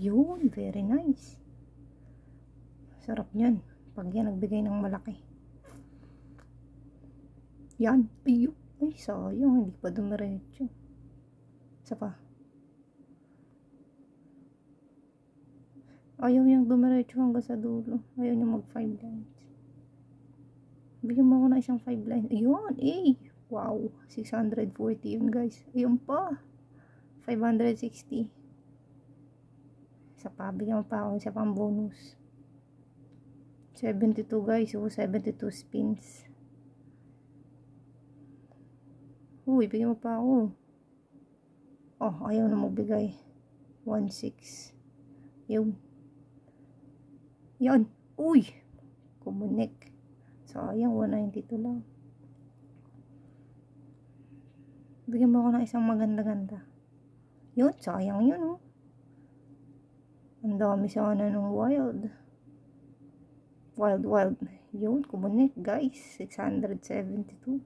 Yun, very nice. Sarap niyan. Pag yan nagbigay ng malaki. Yan. Ay, sayang. Hindi pa dumiretso. Isa pa. Ayaw niyang dumiretso hanggang sa dulo. Ayaw niya mag 5 lines. Bigyan mo ako na isang 5 lines. Ayun. Wow. 640 yun guys. Ayun pa. 560. Isa pa. Bigyan mo pa ako isa pang bonus. 72 guys. 72 spins. Uy, bigyan mo pa ako. Oh, ayaw na magbigay. 16. Yun. Yan. Uy. Kumunik. Sayang, 192 lang. Bigyan mo ako ng isang maganda-ganda. Yun, sayang yun, oh. Ang dami sana ng wild. Wild. Yun, kumunik, guys. 672.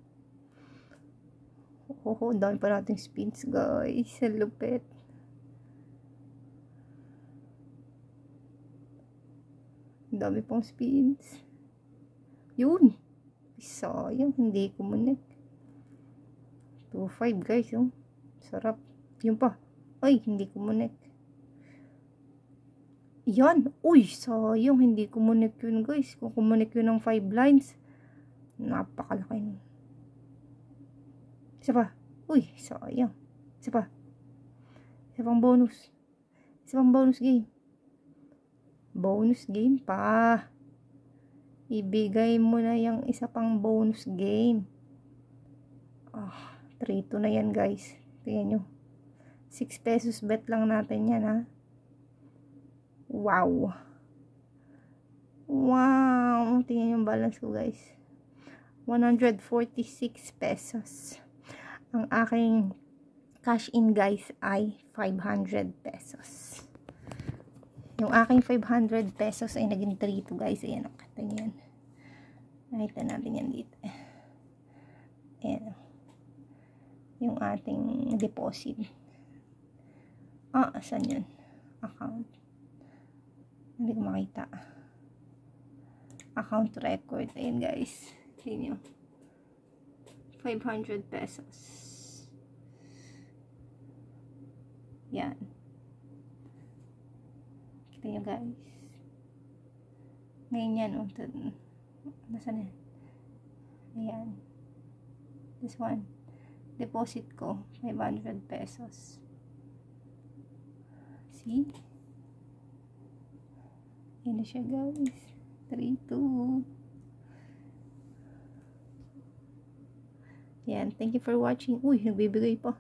Ang dami pa nating spins, guys. Ang lupit. Ang dami pang spins. Yun. Sayang, hindi kumunik. 2-5 guys, oh. Sarap. Yun pa. Ay, hindi kumunik. Yan. Uy, sayang, hindi kumunik yun guys. Kung kumunik yun ng 5 lines, napakalaki nun. Isa pa. Uy, sayang. Isa pa. Isa pang bonus. Isa pang bonus game. Bonus game pa. Ibigay mo na yung isa pang bonus game. 3-2 na yan guys. Tingnan nyo. 6 pesos bet lang natin yan, ha. Wow. Tingnan yung balance ko guys. 146 pesos. Ang aking cash in guys ay 500 pesos. Yung aking 500 pesos ay naging 3-2 guys. Ayan, tingnan. Nakita natin yan dito. Ayan. Yung ating deposit. Saan yun? Account. Hindi ko makita. Account record. Ayan guys. Tingnan nyo. 500 pesos. Yan. Kita nyo guys. Ngayon yan. Nasaan yan? Ayan. This one. Deposit ko. 500 pesos. See? Yan na siya guys. 3-2. Yan. Thank you for watching. Uy, nagbibigay pa.